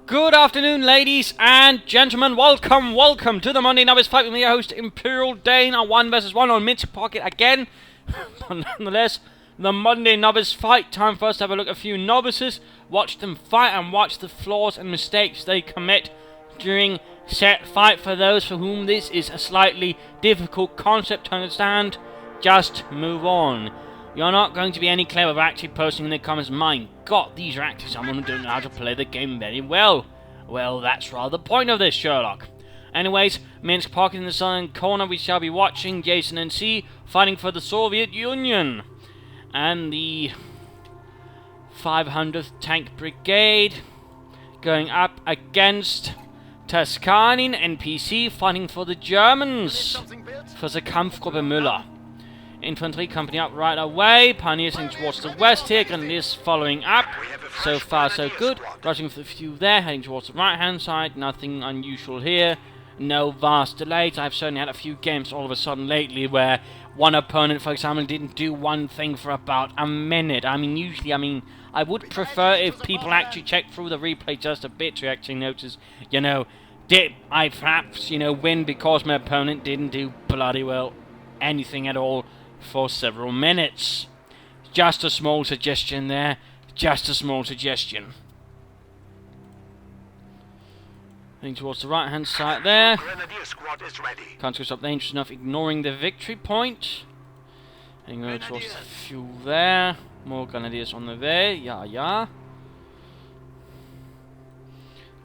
Good afternoon, ladies and gentlemen. Welcome to the Monday Novice Fight with me, your host, Imperial Dane, a 1 vs 1 on Minsk Pocket again. But nonetheless, the Monday Novice Fight. Time for us to have a look at a few novices, watch them fight, and watch the flaws and mistakes they commit during set fight. For those for whom this is a slightly difficult concept to understand, just move on. You're not going to be any clever actually posting in the comments, my god, these are actually someone who don't know how to play the game very well. Well, that's rather the point of this, Sherlock. Anyways, Minsk Pocket in the southern corner, we shall be watching JasonNC fighting for the Soviet Union. And the 500th Tank Brigade going up against Taskarnin NPC fighting for the Germans, for the Kampfgruppe Müller. Infantry company up right away, pioneers heading towards the west here, Grenadiers following up. So far so good, rushing for the few there, heading towards the right hand side, nothing unusual here, no vast delays. I've certainly had a few games all of a sudden lately where one opponent, for example, didn't do one thing for about a minute. Usually, I would prefer if people actually check through the replay just a bit to actually notice, did I perhaps, win because my opponent didn't do bloody well anything at all for several minutes. Just a small suggestion there. Just a small suggestion. Heading towards the right hand side there. Conscripts up dangerous enough, ignoring the victory point. Heading over towards the few there. More Grenadiers on the way. Yeah.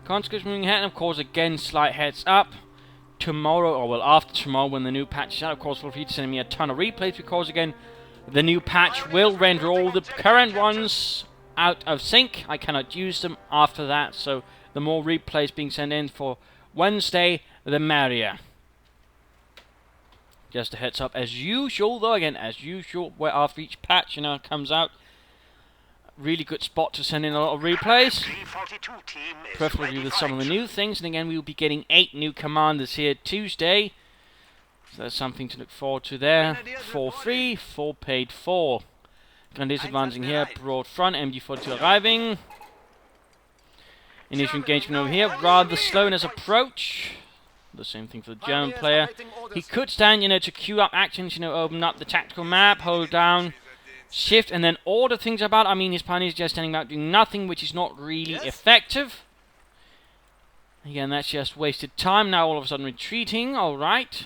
Conscripts moving ahead, and of course again slight heads up. Tomorrow, or well, after tomorrow, when the new patch is out, of course, feel free to send me a ton of replays, because again, the new patch will render all the current ones out of sync. I cannot use them after that, so the more replays being sent in for Wednesday, the merrier. Just a heads up, as usual, though, again, as usual, where after each patch, comes out, really good spot to send in a lot of replays, preferably with some of the new things. And again, we will be getting 8 new commanders here Tuesday, so that's something to look forward to there. 4 free, 4 paid for. Grenadiers advancing here, broad front, MG42 arriving. Initial engagement over here, rather slow in his approach. The same thing for the German player. He could stand, to queue up actions, open up the tactical map, hold down shift, and then order things about. His pioneers just standing back doing nothing, which is not really effective. Again, that's just wasted time. Now all of a sudden retreating. Alright.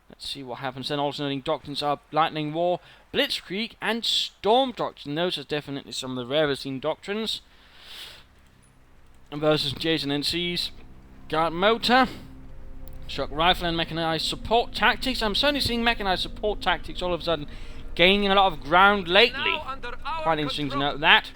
Let's see what happens then. Alternating doctrines are Lightning War, Blitzkrieg, and Storm Doctrine. Those are definitely some of the rarer seen doctrines. Versus JasonNC's Guard Motor, Shock Rifle, and Mechanized Support Tactics. I'm certainly seeing Mechanized Support Tactics all of a sudden gaining a lot of ground lately. Quite interesting to note that.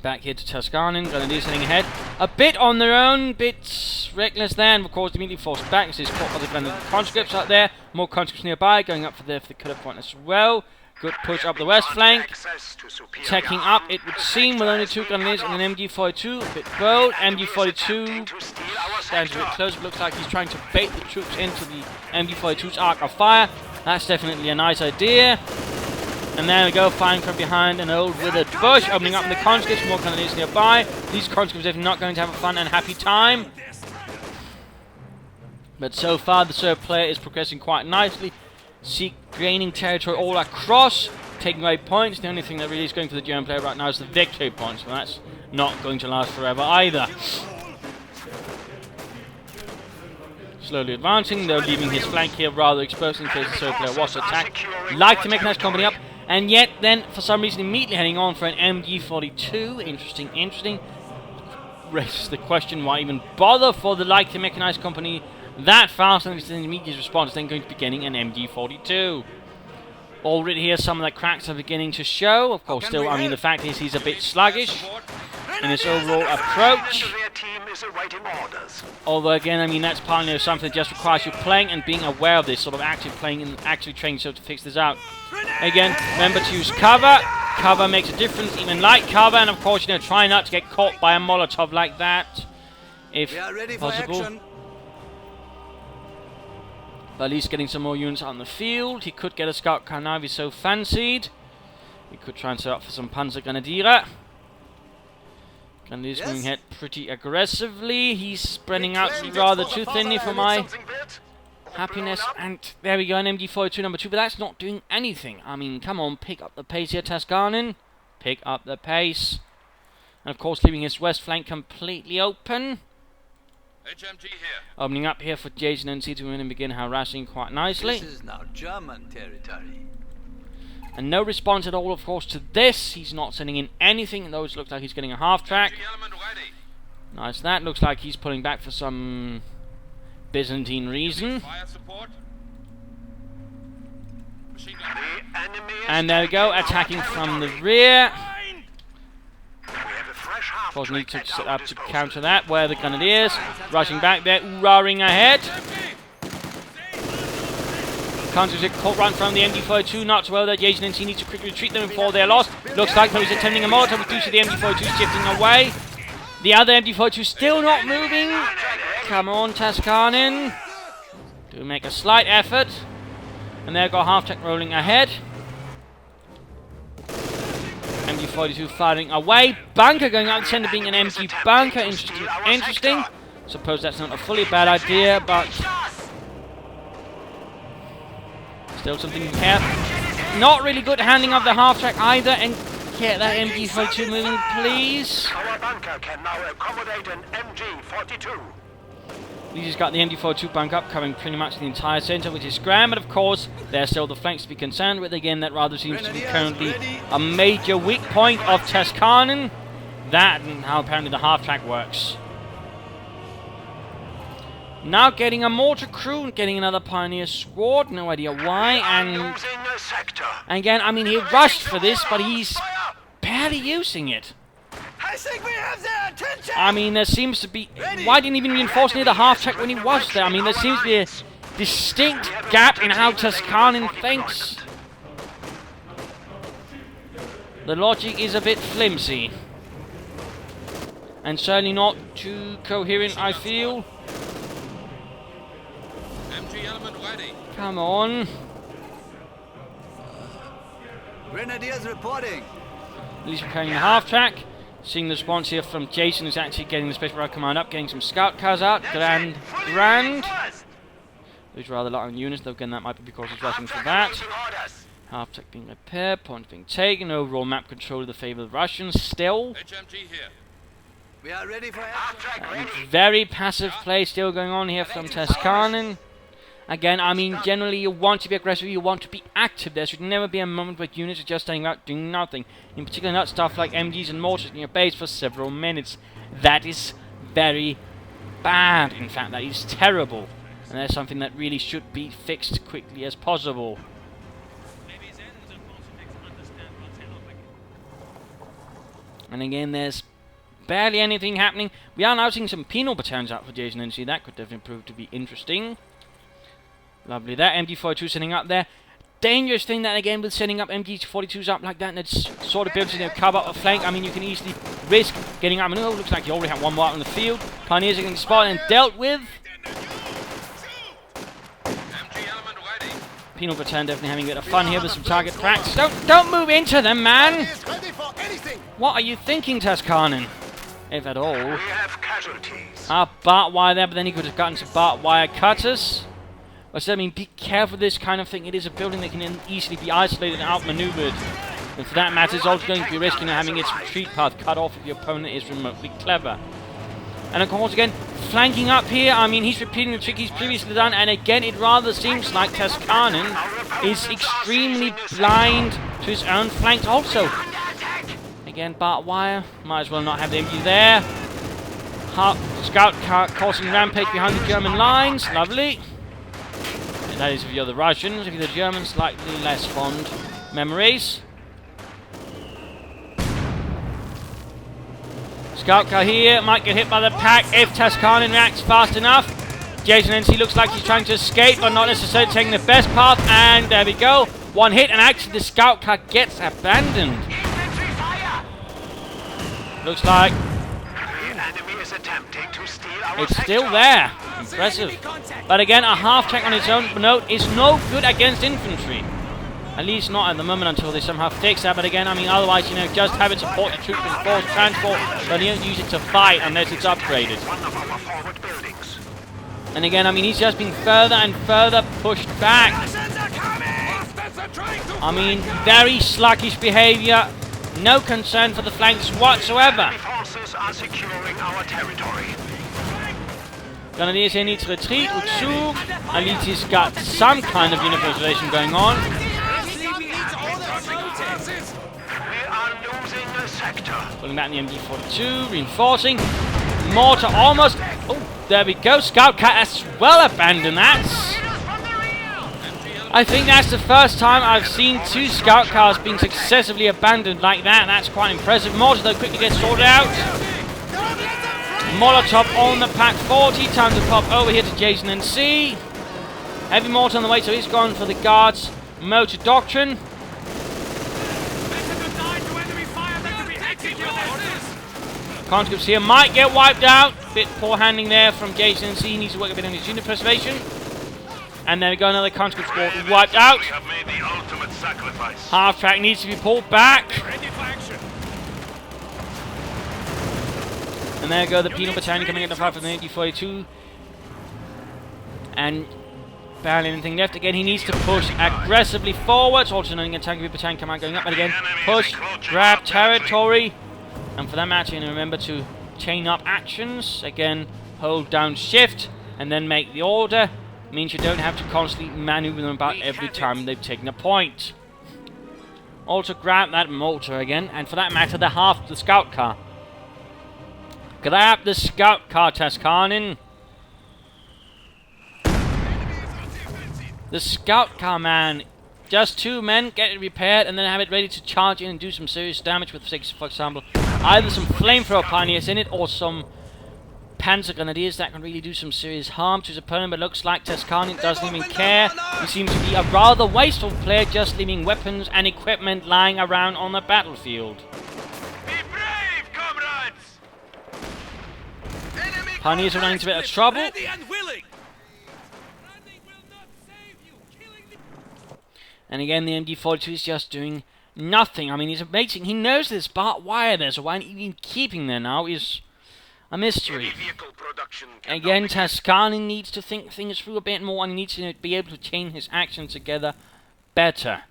Back here to Taskarnin, Grenadiers heading ahead. A bit on their own, bit reckless there, and of course immediately forced back. This is caught by the Grenadier conscripts out there. More conscripts nearby, going up for the cutter point as well. Good push up the west flank. Taking up, it would seem, with only 2 Grenadiers and an MG42. A bit bold. MG42 stands a bit close. Looks like he's trying to bait the troops into the MG42's arc of fire. That's definitely a nice idea. And there we go, firing from behind an old withered bush, opening up in the conscripts, more Grenadiers nearby. These conscripts are not going to have a fun and happy time. But so far, the Serb player is progressing quite nicely. Gaining territory all across, taking away points. The only thing that really is going for the German player right now is the victory points, but that's not going to last forever either. Slowly advancing, though leaving his flank here rather exposed in case the Serb player was attacked. Like to make a nice company up, and yet then, for some reason, immediately heading on for an MG42. Interesting. Raises the question, why even bother for the Light Mechanized Company that fast, and the immediate response is then going to be getting an MG42. Already here, some of the cracks are beginning to show. Of course, still, the fact is he's a bit sluggish in his overall approach. Although again, that's partly something that just requires you playing and being aware of this, sort of actually playing and actually training so to fix this out. Again, remember to use cover. Cover makes a difference, even light cover, and of course, try not to get caught by a Molotov like that, if possible. But at least getting some more units out in the field. He could get a scout car now if he's so fancied. We could try and set up for some Panzer Grenadiere. And he's moving ahead pretty aggressively. He's spreading out rather too thinly for my happiness. And there we go, an MG42 number 2. But that's not doing anything. I mean, come on, pick up the pace here, Taskarnin. Pick up the pace. And of course, leaving his west flank completely open. HMG here. Opening up here for JasonNC to win and begin harassing quite nicely. This is now German territory. And no response at all, of course, to this. He's not sending in anything, though it looks like he's getting a half track. Nice, that looks like he's pulling back for some Byzantine reason. And there we go, attacking from the rear. Of course, need to set up to counter that. Where are the Grenadiers? Rushing back there, roaring ahead. Counters it, caught right in front of the MG42, not well there. JasonNC needs to quickly retreat them before they're lost. Looks like he's attempting a Molotov. We do see the MG42 shifting away. The other MG42 still not moving. Come on, Taskarnin. Do make a slight effort. And there go half-track rolling ahead. MG42 firing away. Bunker going out the centre, being an MG bunker. Interesting. Suppose that's not a fully bad idea, but still something here. Not really good handling of the half-track either, and get that MG42 moving, please. Our bunker can now accommodate an MG42. We just got the MG42 bunker up, covering pretty much the entire centre, which is grand, but of course, there's still the flanks to be concerned with. Again, that rather seems to be currently a major weak point of Taskarnin. That and how apparently the half-track works. Now getting a mortar crew, getting another Pioneer squad, no idea why, and again, I mean, he rushed for this, but he's barely using it. I think we have their attention! I mean, there seems to be... Why didn't he even reinforce near the half-track when he was there? I mean, there seems to be a distinct gap in how Taskarnin thinks. The logic is a bit flimsy. And certainly not too coherent, I feel. Come on. Grenadiers reporting. At least preparing the half-track. Seeing the response here from Jason, who's actually getting the Special Ride Command up, getting some scout cars out. Grand. There's rather a lot on units, though again that might be because he's rushing for that. Half-track being repaired, points being taken, overall map control in the favour of the Russians still. HMG here. We are ready for Very passive play still going on here from Taskarnin. Again, I mean, generally you want to be aggressive, you want to be active. There should never be a moment where units are just standing out doing nothing. In particular, not stuff like MGs and mortars in your base for several minutes. That is very bad. In fact, that is terrible. And that's something that really should be fixed quickly as possible. And again, there's barely anything happening. We are now seeing some penal battalions out for JasonNC. That could definitely prove to be interesting. Lovely there. MG42 sending up there. Dangerous thing that again with sending up MG42s up like that, and it's sort of builds in a cover up a flank. I mean, you can easily risk getting up. Oh, looks like you already have one more out on the field. Pioneers are getting spotted and dealt with. Penal battalion definitely having a bit of fun here with some target practice. Don't move into them, man. What are you thinking, Taskarnin? If at all. We have casualties. Barbed wire there, but then he could have gotten some barbed wire cutters. I mean, be careful with this kind of thing. It is a building that can easily be isolated and outmaneuvered. And for that matter, it's also going to be risking having its retreat path cut off if the opponent is remotely clever. And of course, again, flanking up here, I mean, he's repeating the trick he's previously done. And again, it rather seems like Taskarnin is extremely blind to his own flanks also. Again, barbed wire. Might as well not have the MG there. Scout car causing rampage behind the German lines. Lovely. That is if you're the Russians. If you're the Germans, slightly less fond memories. Scout car here might get hit by the pack if Taskarnin reacts fast enough. JasonNC looks like he's trying to escape, but not necessarily taking the best path. And there we go. One hit, and actually the scout car gets abandoned. Looks like it's still there. Impressive. But again, a half-track on its own note is no good against infantry. At least not at the moment until they somehow fix that. But again, I mean, otherwise, you know, just have it support the troops and force transport, but you don't use it to fight unless it's upgraded. And again, I mean, he's just being further and further pushed back. I mean, very sluggish behavior. No concern for the flanks whatsoever. Forces are securing our territory. Grenadiers here need to retreat. Rückzug. At least he's got some kind of universalization going on. We are losing a sector. Pulling back the MG42, reinforcing. Mortar almost. Oh, there we go. Scout car as well abandoned that. I think that's the first time I've seen 2 scout cars being successively abandoned like that. That's quite impressive. Mortar though quickly gets sorted out. Molotov on the Pack 40. Time to pop over here to JasonNC. Heavy mortar on the way, so he's gone for the guards. Motor doctrine. Conscripts here might get wiped out. Bit poor handling there from JasonNC. He needs to work a bit on his unit preservation. And then we go another conscript squad wiped out. We have made the ultimate sacrifice. Half track needs to be pulled back. And there go the penal battalion coming in the fight from the MG42. And barely anything left. Again, he needs to push aggressively forwards. Also knowing a tank battalion come out going up. And again, push, grab territory. And for that matter, remember to chain up actions. Again, hold down shift and then make the order. Means you don't have to constantly maneuver them about every time they've taken a point. Also grab that mortar again, and for that matter, the scout car. Grab the scout car, Taskarnin. The scout car, man. Just 2 men, get it repaired, and then have it ready to charge in and do some serious damage with, for example, either some flamethrower pioneers in it or some Panzer Grenadiers that can really do some serious harm to his opponent, but looks like Taskarnin doesn't even care. He seems to be a rather wasteful player, just leaving weapons and equipment lying around on the battlefield. Be brave, comrades! Pioneers are running into a bit of trouble. And again, the MG42 is just doing nothing. I mean, he's amazing. He knows this barbed wire there, so why even keeping there now is a mystery. Again, Taskarnin needs to think things through a bit more, and he needs to be able to chain his actions together better.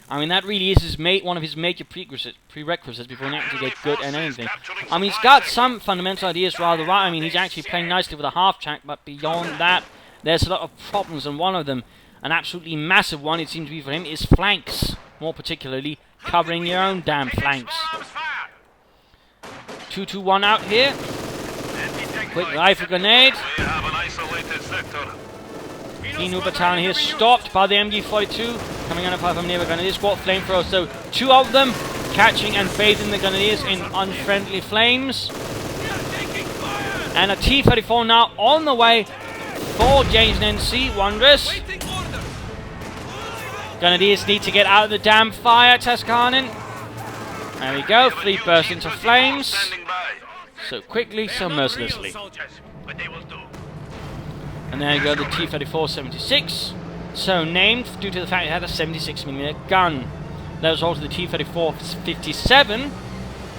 I mean, that really is one of his major prerequisites before he actually gets good at anything. I mean, he's got some fundamental ideas rather right. I mean, he's actually playing nicely with a half track, but beyond that, there's a lot of problems, and one of them, an absolutely massive one, it seems to be for him, is flanks. More particularly, covering your own damn flanks. 2-2-1 out here. Quick rifle grenade. New battalion here stopped by the MG42. Coming under fire from nearby Grenadiers. Squad flamethrowers, so 2 of them catching and bathing the Grenadiers in unfriendly flames. And a T-34 now on the way for JasonNC. Wondrous. Grenadiers need to get out of the damn fire, Taskarnin. There we go, fleet burst into flames. So quickly, so mercilessly. And there you go, the T-34-76. So named due to the fact it had a 76mm gun. There was also the T-34-57,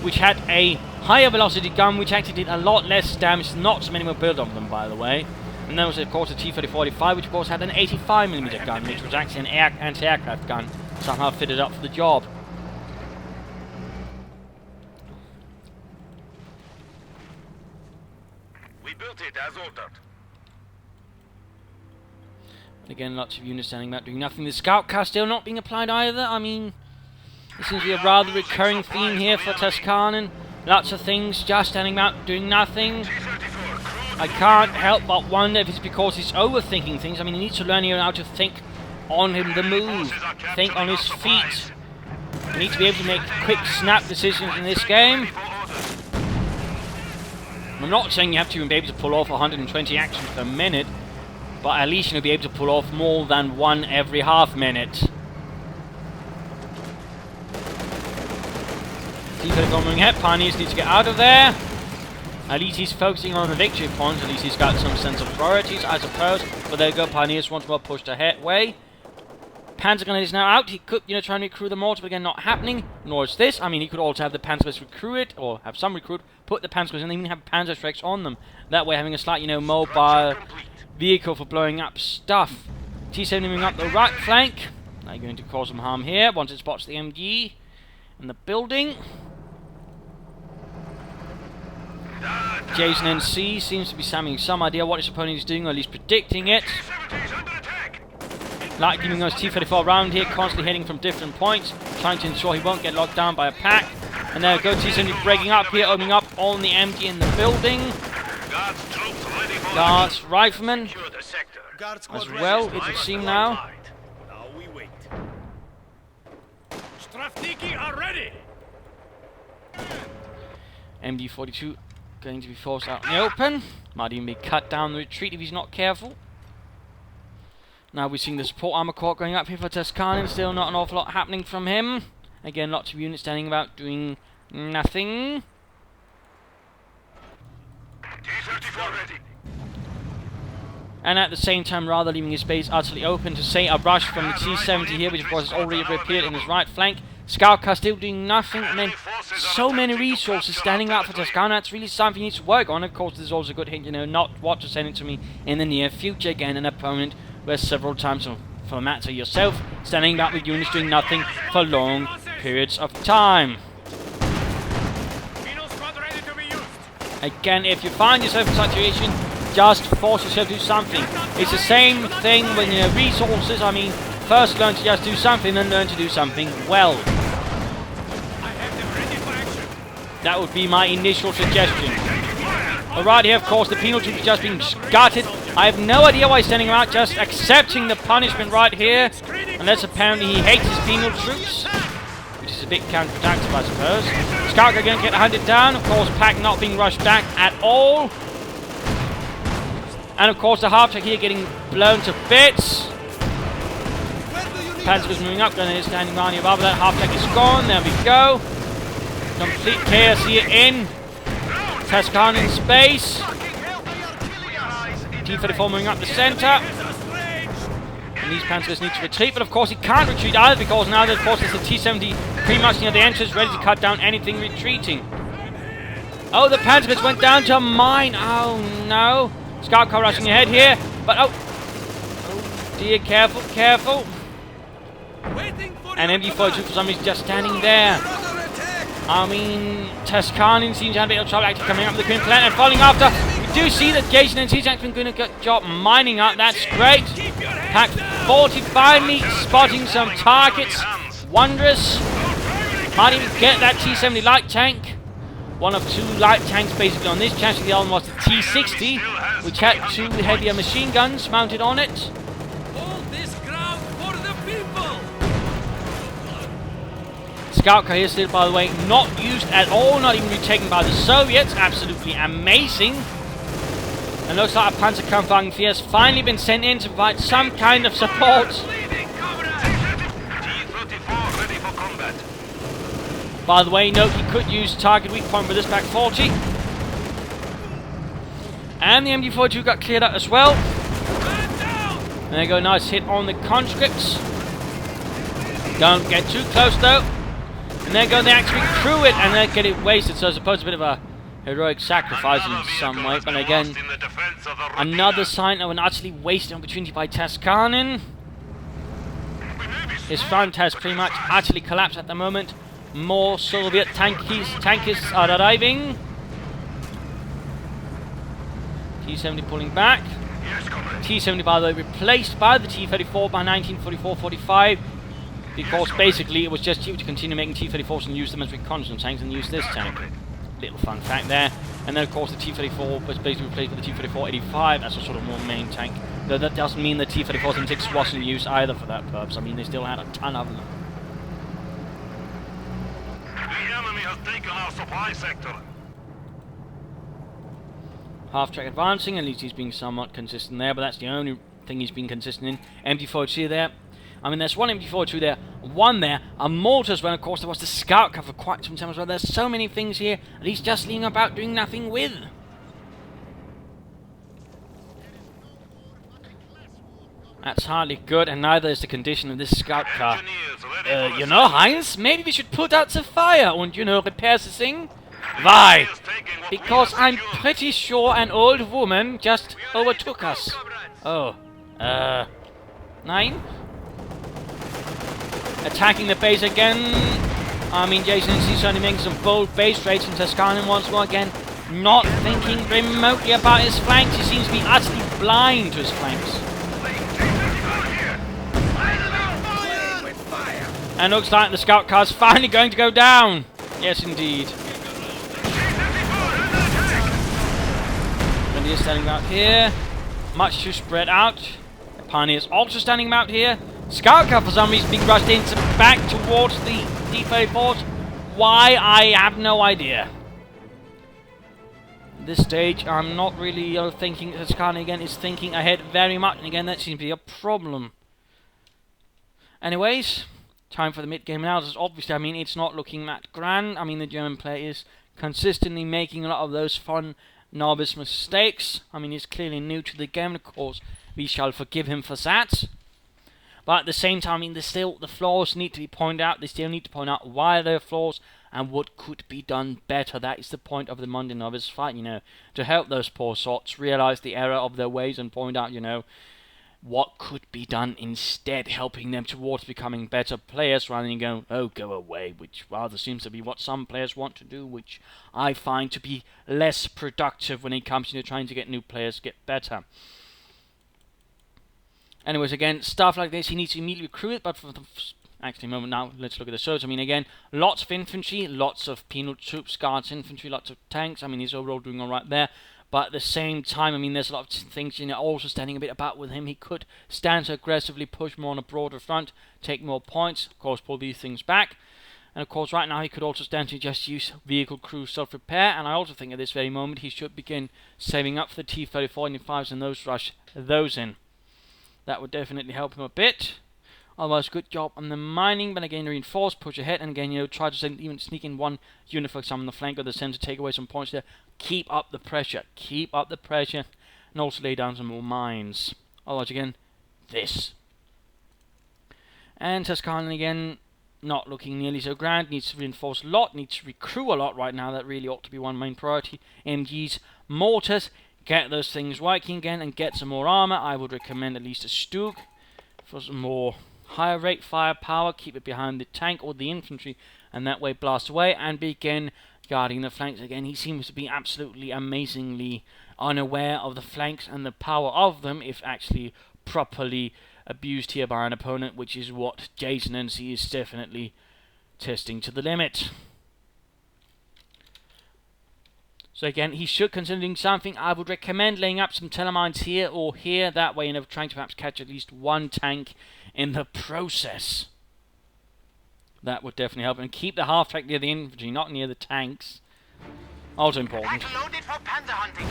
which had a higher velocity gun, which actually did a lot less damage. Not so many more build of them, by the way. And there was, of course, the T-30-45, which of course had an 85mm gun, which was actually an anti-aircraft gun, somehow fitted up for the job. We built it as ordered. Again, lots of units standing back doing nothing. The scout car still not being applied either. I mean, this seems to be a rather recurring theme here for Taskarnin. Lots of things just standing back doing nothing. I can't help but wonder if it's because he's overthinking things. I mean, he needs to learn here how to think on the move, think on his feet. He needs to be able to make quick, snap decisions in this game. I'm not saying you have to be able to pull off 120 actions per minute, but at least you'll be able to pull off more than one every half minute. T-34 moving ahead. Pioneers need to get out of there. At least he's focusing on the victory points. At least he's got some sense of priorities, I suppose. But there you go, Pioneers once more pushed ahead way. Panzergunner is now out. He could, try and recruit the mortar, but again, not happening. Nor is this. I mean, he could also have the Panzergunners recruit, or have some recruit, put the Panzergunners and even have Panzerschrecks on them. That way, having a slight, mobile vehicle for blowing up stuff. T-70 moving up the right flank. Now you're going to cause some harm here once it spots the MG in the building. JasonNC seems to be having some idea what his opponent is doing, or at least predicting it. Like giving those T-34 around here, constantly hitting from different points, trying to ensure he won't get locked down by a pack. And there we go, T-70 breaking up here, opening up on the MG in the building. Guards, riflemen, as well, it would seem now. MD-42 going to be forced out in the open. Might even be cut down the retreat if he's not careful. Now we're seeing the support armor corps going up here for Taskarnin. Still not an awful lot happening from him. Again, lots of units standing about doing nothing. And at the same time, rather leaving his base utterly open to say a rush from the T-70 here, which of course has already appeared in his right flank. Scout car still doing nothing, and then so many resources standing out for Taskarnin. That's really something he needs to work on. Of course, there's also a good hint, not what to send it to me in the near future. Again, an opponent where several times, for matter yourself, standing back with units doing nothing for long periods of time. Again, if you find yourself in a situation, just force yourself to do something. It's the same thing when you have resources. I mean, first learn to just do something, then learn to do something well. That would be my initial suggestion. Alright, here of course the penal troops just being gutted. I have no idea why he's standing around just accepting the punishment right here. Unless apparently he hates his penal troops. Which is a bit counterproductive, I suppose. Scout again get hunted down. Of course, Pack not being rushed back at all. And of course the half-track here getting blown to bits. Panzer's moving up, Gunner is standing around here above that. Half-track is gone, there we go. Complete chaos here in Taskarnin space. T-34 moving up the center. And these Panzers need to retreat, but of course he can't retreat either, because now that of course there's a T-70 pretty much near the entrance, ready to cut down anything retreating. Oh, the Panzers went down to a mine. Oh no. Scout car rushing ahead here, but oh dear, careful, careful. And MD-42 for some reason just standing there. I mean, Taskarnin seems to have a bit of trouble actually coming up with the Green Planet and falling after. We do see that JasonNC's actually doing a good job mining up. That's great. Pack 40 finally spotting some targets. Wondrous. Might even get that T-70 light tank. One of two light tanks basically on this chassis. The other one was the T-60, which had two heavier machine guns mounted on it. Scout car here still, by the way, not used at all, not even retaken by the Soviets. Absolutely amazing. And looks like a Panzerkampfwagen 4 has finally been sent in to provide some kind of support. By the way, note he could use target weak point with this Pack 40. And the MD-42 got cleared out as well. And there you go, nice hit on the conscripts. Don't get too close though. And there you go, they actually crew it and they get it wasted. So I suppose a bit of a heroic sacrifice in some way. But again, another sign of an utterly wasted opportunity by Taskarnin. His front has pretty much utterly collapsed at the moment. More Soviet tankists are arriving. T-70 pulling back. T-70, by the way, replaced by the T-34 by 1944-45. Because basically it was just cheaper to continue making T-34s and use them as reconnaissance tanks and use this tank. Little fun fact there. And then of course the T-34 was basically replaced with the T-34-85 as a sort of more main tank. Though that doesn't mean the T-34-76 wasn't used either for that purpose. I mean, they still had a ton of them. The enemy has taken our supply sector. Half-track advancing, at least he's being somewhat consistent there, but that's the only thing he's been consistent in. MD-42 there. I mean, there's one MD-42 there, one there, a mortar as well. Of course, there was the scout car for quite some time as well. There's so many things here that he's just leaving about doing nothing with. That's hardly good, and neither is the condition of this scout car. You know, Heinz, maybe we should put out the fire and, you know, repair the thing? Why? Because I'm pretty sure an old woman just overtook us. Oh. Nine? Attacking the base again. I mean, JasonNC certainly making some bold base raids, and Taskarnin once more again not thinking remotely about his flanks. He seems to be utterly blind to his flanks. And looks like the scout car's finally going to go down. Yes, indeed. Grenadier standing out here. Much too spread out. Pioneers also standing out here. Scout car for some reason being rushed in back towards the T-34s. Why? I have no idea. At this stage, I'm not really thinking. Taskarnin again is thinking ahead very much, and again that seems to be a problem. Anyways. Time for the mid-game analysis. Obviously, I mean, it's not looking that grand. I mean, the German player is consistently making a lot of those fun novice mistakes. I mean, he's clearly new to the game, and of course, we shall forgive him for that. But at the same time, I mean, the flaws need to be pointed out. They still need to point out why there are flaws and what could be done better. That is the point of the Monday Novice Fight, you know, to help those poor sorts realize the error of their ways and point out, you know, what could be done instead, helping them towards becoming better players rather than going, oh, go away, which rather seems to be what some players want to do, which I find to be less productive when it comes to trying to get new players get better. Anyways, again, stuff like this, he needs to immediately recruit it, but for the actually moment now, let's look at the surge. I mean, again, lots of infantry, lots of penal troops, guards, infantry, lots of tanks. I mean, he's overall doing all right there. But at the same time, I mean, there's a lot of things, you know, also standing a bit about with him. He could stand to aggressively push more on a broader front, take more points, of course, pull these things back. And of course, right now, he could also stand to just use vehicle crew self-repair. And I also think at this very moment, he should begin saving up for the T-34 and those rush those in. That would definitely help him a bit. Otherwise, good job on the mining, but again, reinforce, push ahead, and again, you know, try to even sneak in one unit, for example, on the flank of the center, take away some points there. Keep up the pressure, and also lay down some more mines. Otherwise, again, this. And Taskarnin again, not looking nearly so grand, needs to reinforce a lot, needs to recruit a lot right now. That really ought to be one main priority. MGs, mortars, get those things working again, and get some more armor. I would recommend at least a Stug for some more higher rate firepower, keep it behind the tank or the infantry, and that way blast away and begin guarding the flanks. Again, he seems to be absolutely amazingly unaware of the flanks and the power of them if actually properly abused here by an opponent, which is what JasonNC is definitely testing to the limit. So again, he should consider doing something. I would recommend laying up some telemines here or here. That way, you know, trying to perhaps catch at least one tank in the process. That would definitely help. And keep the half-track near the infantry, not near the tanks. Also important. Loaded for panzer hunting.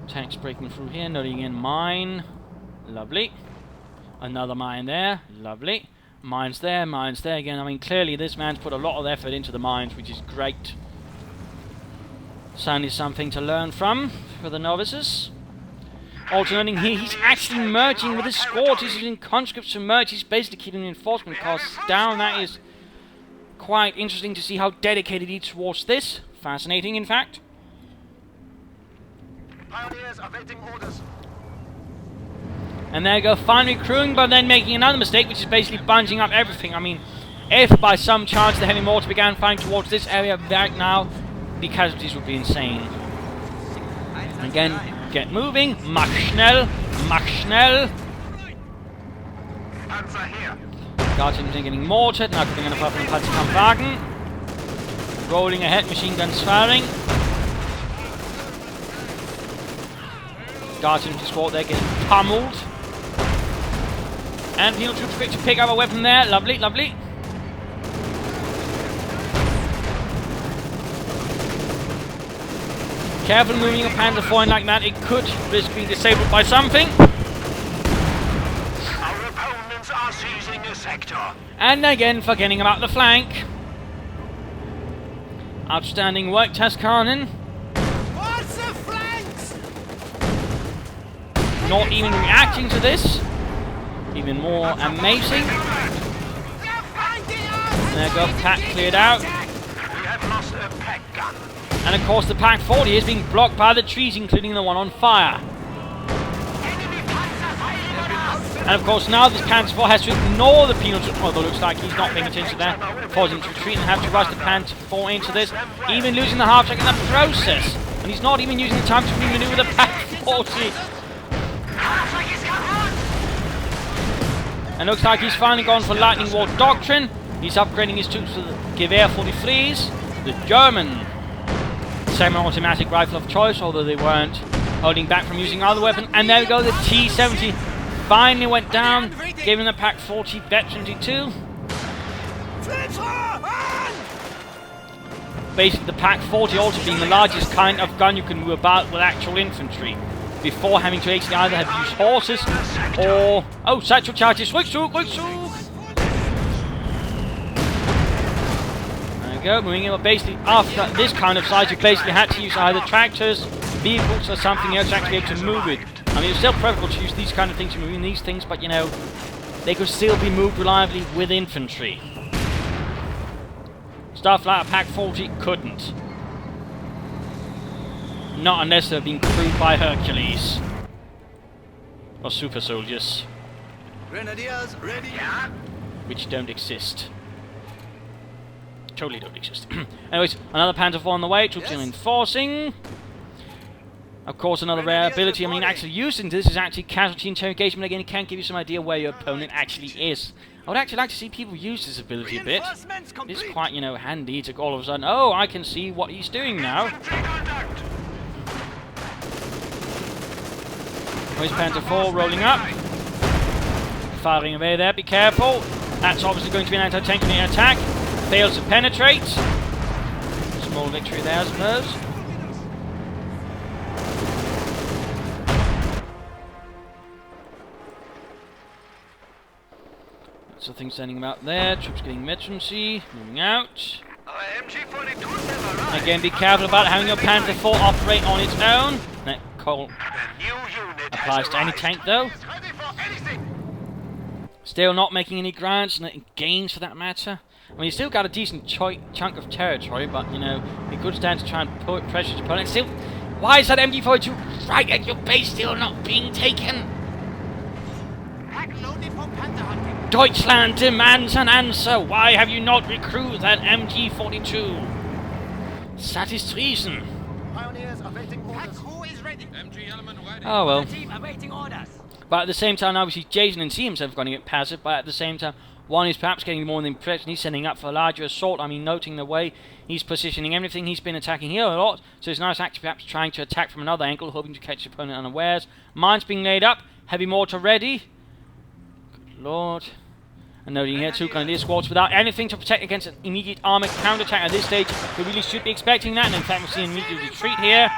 Tanks breaking through here, noting in mine. Lovely. Another mine there. Lovely. Mines there again. I mean, clearly this man's put a lot of effort into the mines, which is great. Certainly something to learn from for the novices. Also noting here, he's actually merging with his squad. He's using conscripts to merge. He's basically keeping the enforcement costs down. That is quite interesting to see how dedicated he is towards this. Fascinating, in fact. Pioneers awaiting orders. And there you go, finally crewing, but then making another mistake, which is basically bunging up everything. I mean, if by some chance the heavy mortar began firing towards this area right now, the casualties would be insane. And again, get moving. Mach schnell. Mach schnell. Panzer here. Guardians are getting mortared. Now coming in above from Panzerkampfwagen. Rolling ahead, machine guns firing. Guardians squad there getting pummeled. And penal troops quick to pick up a weapon there. Lovely, lovely. Careful moving a Panzer IV like that. It could risk being disabled by something. Our opponents are seizing a sector. And again, forgetting about the flank. Outstanding work, Taskarnin. What's the flanks? not even reacting to this. Even more amazing. There we go, pack cleared out. We have lost a pack gun. And of course the Pack 40 is being blocked by the trees, including the one on fire. And of course now this Panzer IV has to ignore the penal, although it looks like he's not paying attention there, forcing him to retreat and have to rush the Panzer IV into this, even losing the half-track in the process. And he's not even using the time to re-maneuver the Pack 40. And looks like he's finally gone for Lightning War Doctrine. He's upgrading his troops with the Gewehr 43s, the German semi-automatic rifle of choice, although they weren't holding back from using other weapons. And there we go, the T-70 finally went down, giving the Pack 40 veterancy too. Basically the Pack 40 also being the largest kind of gun you can move about with actual infantry, before having to actually either have used horses or... Oh, satchel charges, quick shoot! There we go, moving in. Basically after this kind of size you basically had to use either tractors, vehicles or something else to actually be able to move it. I mean, it's still preferable to use these kind of things, moving these things, but you know, they could still be moved reliably with infantry. Stuff like a Pack 40 couldn't. Not unless they're being crewed by Hercules. Or super soldiers. Grenadiers, ready. Which don't exist. Totally don't exist. Anyways, another Panzer IV on the way, troops are enforcing. Of course, another rare ability. I mean, actually using this is actually casualty interrogation, but again, it can give you some idea where your opponent actually is. I would actually like to see people use this ability a bit. It's quite, you know, handy to all of a sudden, oh, I can see what he's doing now. Where's Panzer IV rolling up? Firing away there, be careful. That's obviously going to be an anti-tank attack. Fails to penetrate. Small victory there, I suppose. So things standing about there, troops getting veterancy, moving out. Again, be careful about having your Panzer IV operate on its own. That call applies to any tank though. Still not making any grounds, gains for that matter. I mean, you still got a decent chunk of territory, but you know, it could stand to try and put pressure to opponents. Still, why is that MG42 right at your base still not being taken? Deutschland demands an answer. Why have you not recruited that MG42? That is treason. Oh well. But at the same time, obviously, JasonNC himself going to get passive. But at the same time, one is perhaps getting more than the impression he's sending up for a larger assault. I mean, noting the way he's positioning everything, he's been attacking here a lot. So it's nice actually perhaps trying to attack from another angle, hoping to catch the opponent unawares. Mines being laid up. Heavy mortar ready. Good lord. And noting here, two Grenadier squads without anything to protect against an immediate armoured counterattack at this stage. We really should be expecting that, and in fact we'll see an immediate retreat here.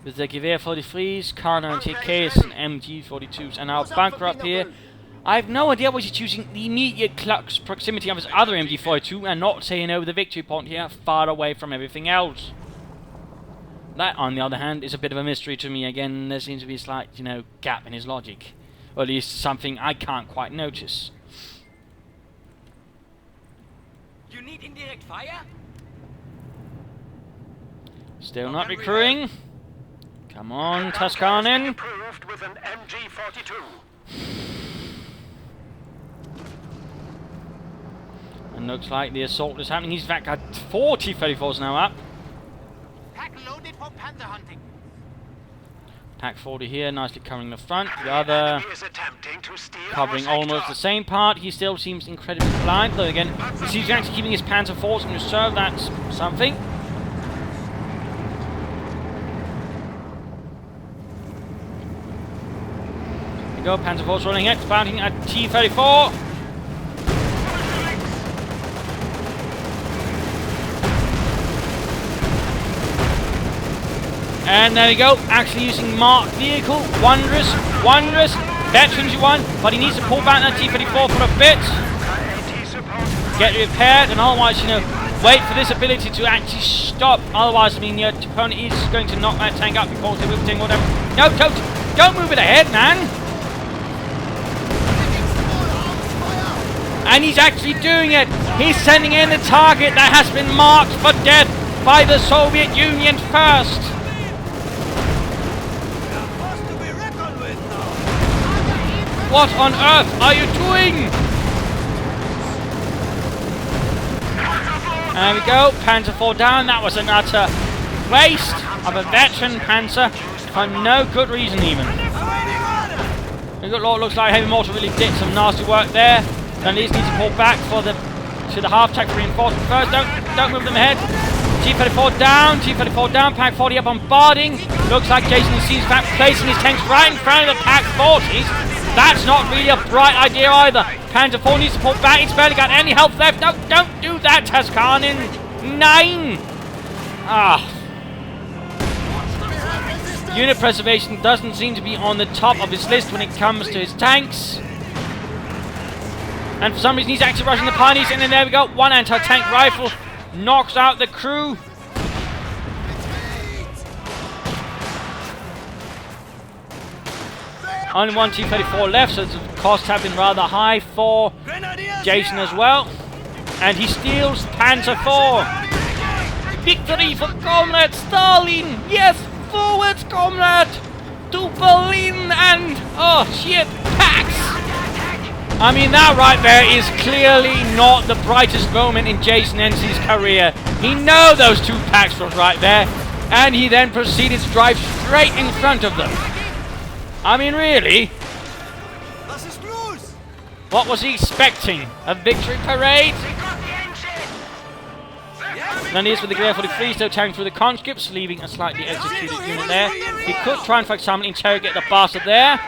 With the Gewehr 43s, Karna and TKs, and MG42s, and our bunker up here. I have no idea why he's choosing the immediate close proximity of his other MG42 and not saying over the victory point here, far away from everything else. That, on the other hand, is a bit of a mystery to me. Again, there seems to be a slight, you know, gap in his logic. Or at least something I can't quite notice. You need indirect fire? Still not recruiting. Come on, Taskarnin. Approved with an MG42. And looks like the assault is happening. He's in fact got 40 34s now up. Pack loaded for panzer hunting. Pack 40 here, nicely covering the front. The other covering almost the same part. He still seems incredibly blind, though again, he seems actually keeping his Panzer IVs in reserve. That's something. There we go, Panzer IVs rolling it, mounting at T-34. And there we go, actually using marked vehicle, wondrous, veterans one, but he needs to pull back that T-34 for a bit, get repaired, and otherwise, you know, wait for this ability to actually stop. Otherwise, I mean, your opponent is going to knock that tank up before they move it, whatever. No, don't move it ahead, man. And he's actually doing it. He's sending in the target that has been marked for death by the Soviet Union first. What on earth are you doing? There we go, Panzer IV down. That was an utter waste of a veteran Panzer for no good reason even. It looks like Heavy Mortar really did some nasty work there. Then these need to pull back to the half-track for reinforcement first. Don't move them ahead. T-34 down, Pack 40 up bombarding. Looks like JasonNC is placing his tanks right in front of the Pack 40s. That's not really a bright idea either. Panzer IV needs to pull back. It's barely got any health left. No, don't do that, Taskarnin. 9. Unit preservation doesn't seem to be on the top of his list when it comes to his tanks. And for some reason he's actually rushing the Pioneers. And then there we go. One anti-tank rifle knocks out the crew. Only one T-34 left, so the costs have been rather high for Jason as well. And he steals Panzer IV. Victory for Comrade Stalin! Yes, forwards, comrade! To Berlin and... oh shit, Packs! I mean, that right there is clearly not the brightest moment in JasonNC's career. He knows those 2 Packs from right there, and he then proceeded to drive straight in front of them. I mean, really? What was he expecting? A victory parade? Then he is with the Gewehr 43, still tearing through the conscripts, leaving a slightly executed unit there. He could try and, for example, interrogate the bastard there.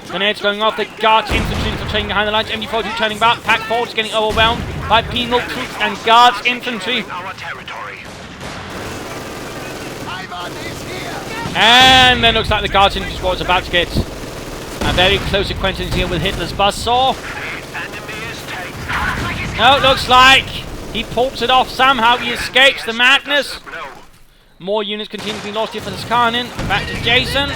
Grenades going off, the Guards infantry infiltrating behind the lines. MD-42 turning back, Pack 4 is getting overwhelmed by penal troops and Guards infantry. And then looks like the Guards infantry squad is about to get a very close acquaintance here with Hitler's buzzsaw. No, looks like he pulls it off somehow. He escapes the madness. More units continue to be lost here for Taskarnin. Back to Jason.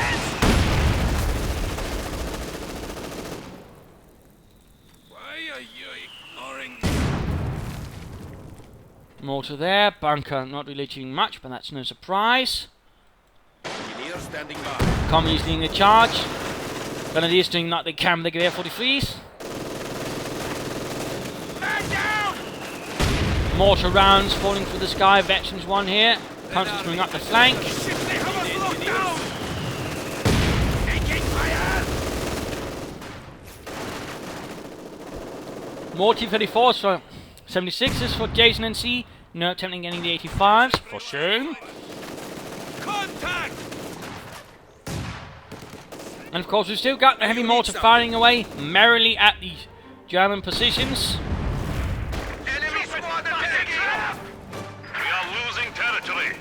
Mortar there. Bunker not really achieving much, but that's no surprise. Commies leading the charge. Grenadiers doing what they can with the Gewehr 43s. Mortar rounds falling through the sky. Veterans one here. Counters coming up the flank. More T-34s for 76s for JasonNC. No attempting getting the 85s. For shame. Contact! And of course we've still got the heavy mortar firing away merrily at the German positions. Enemy squad attacking! We are losing territory.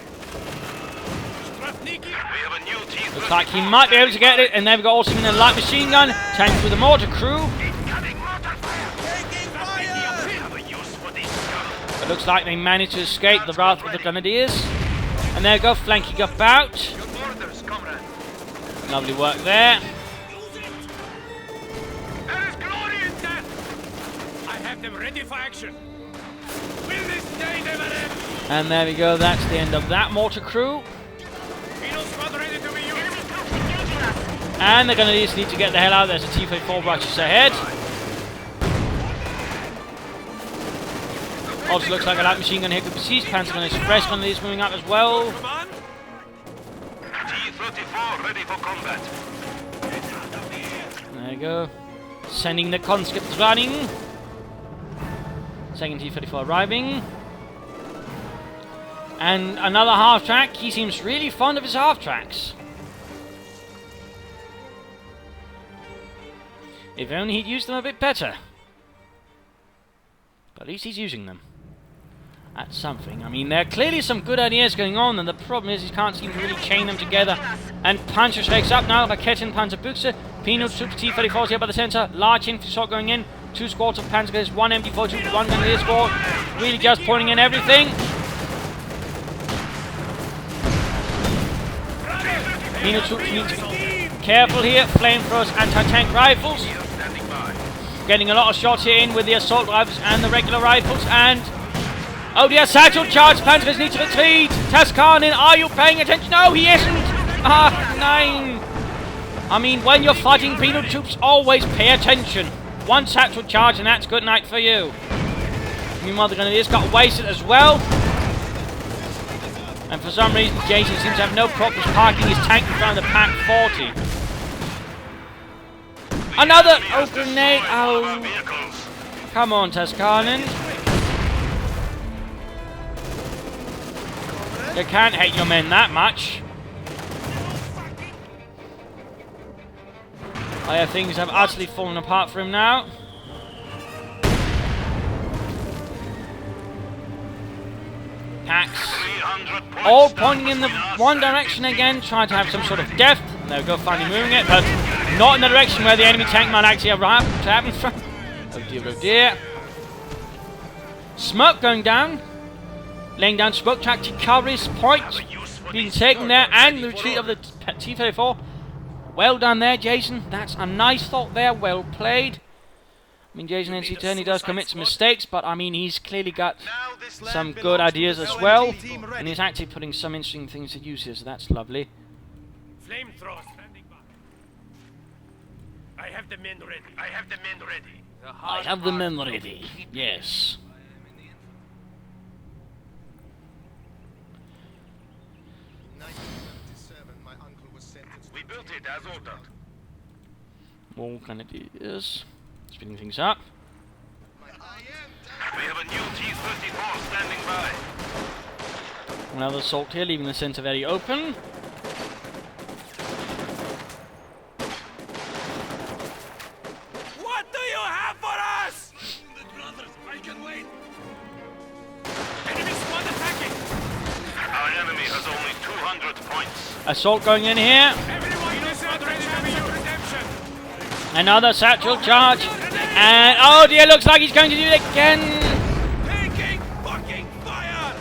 We have a new team. Looks like he might be able to get it, and there we go, also in a light machine gun, tank through the mortar crew. It looks like they managed to escape the wrath of the Grenadiers. And there we go, flanking about. Lovely work there. There is glory in death. I have them ready for action. Will this day never end? And there we go, that's the end of that mortar crew. Ready to be used. And the Grenadiers need to get the hell out. There's a T-34 rushes ahead. Also looks like a light machine gun here could be seized. Panzer Gun Express Grenadiers moving up as well. T-34 ready for combat. There you go. Sending the conscripts running. Second T-34 arriving. And another half-track. He seems really fond of his half-tracks. If only he'd used them a bit better. But at least he's using them. That's something. I mean, there are clearly some good ideas going on, and the problem is he can't seem to really chain them together. And Panzer shakes up now. Raketen, Panzerbuchse, Penal troops, T-34s here by the center. Large infantry shot going in. 2 squads of Panzer Gunners, 1 MD-42, 1 Grenadier squad. really just pointing in everything. Penal troops need to be careful here. Flamethrowers, anti-tank rifles. Getting a lot of shots here in with the assault rifles and the regular rifles. And oh dear, satchel charge. Panzers need to retreat. Taskarnin, are you paying attention? No, he isn't. Ah, 9. I mean, when you're fighting penal troops, always pay attention. One satchel charge and that's good night for you. Meanwhile, the Grenadiers got wasted as well. And for some reason, Jason seems to have no problems parking his tank in front of the Pack 40. Another! Oh, grenade! Oh! Come on, Taskarnin. You can't hate your men that much. Oh yeah, things have utterly fallen apart for him now. Packs. All pointing in the one direction again, trying to have some sort of depth. There we go, finally moving it, but not in the direction where the enemy tank might actually have happened from. Oh dear, oh dear. Smoke going down. Laying down smoke tactic coverage point being taken there, and the retreat of the T-34. Well done there, Jason. That's a nice thought there, well played. I mean, JasonNC certainly does commit some mistakes, but I mean, he's clearly got some good ideas as well, and he's actually putting some interesting things to use here, so that's lovely. Flamethrower standing by. I have the men ready. I have the men ready. I have the men ready. Yes. We built it as ordered. More Grenadiers. Speeding things up. We have a new T-34 standing by. Another assault here, leaving the center very open. What do you have for us? I can wait. Enemy squad attacking. Our enemy has only 200 points. Assault going in here. Everyone is ready for your redemption. Another satchel charge. And oh dear, looks like he's going to do it again. Taking fucking fire.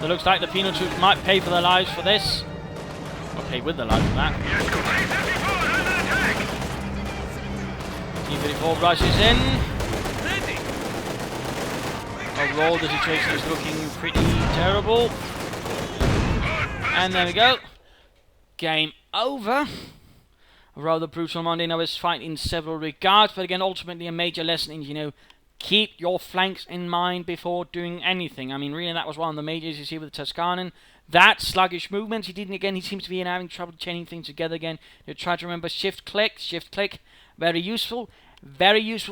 It looks like the penal troops might pay for their lives for this. Or pay with their lives for that. T-34 rushes in. Overall, the situation is looking pretty terrible. And there we go. Game over. A rather brutal Monday Night fight in several regards, but again, ultimately a major lesson in, you know, keep your flanks in mind before doing anything. I mean, really, that was one of the majors you see with Taskarnin. That sluggish movement, he seems to be having trouble chaining things together again. You try to remember shift click, very useful,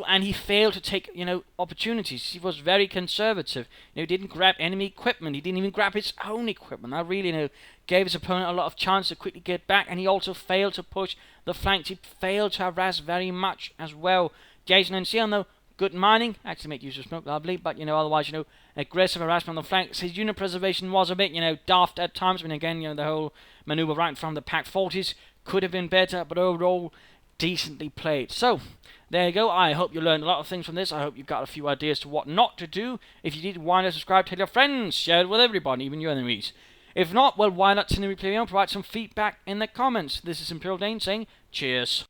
and he failed to take, you know, opportunities. He was very conservative. You know, he didn't grab enemy equipment. He didn't even grab his own equipment. That really, you know, gave his opponent a lot of chance to quickly get back, and he also failed to push the flanks. He failed to harass very much as well. JasonNC, though, good mining, actually make use of smoke, lovely, but, you know, otherwise, you know, aggressive harassment on the flanks. His unit preservation was a bit, you know, daft at times, but again, you know, the whole maneuver right in front of the Pack 40s could have been better, but overall, decently played. So, there you go. I hope you learned a lot of things from this. I hope you got a few ideas to what not to do. If you did, why not subscribe, tell your friends, share it with everybody, even your enemies. If not, well, why not send a replay and provide some feedback in the comments. This is Imperial Dane saying cheers.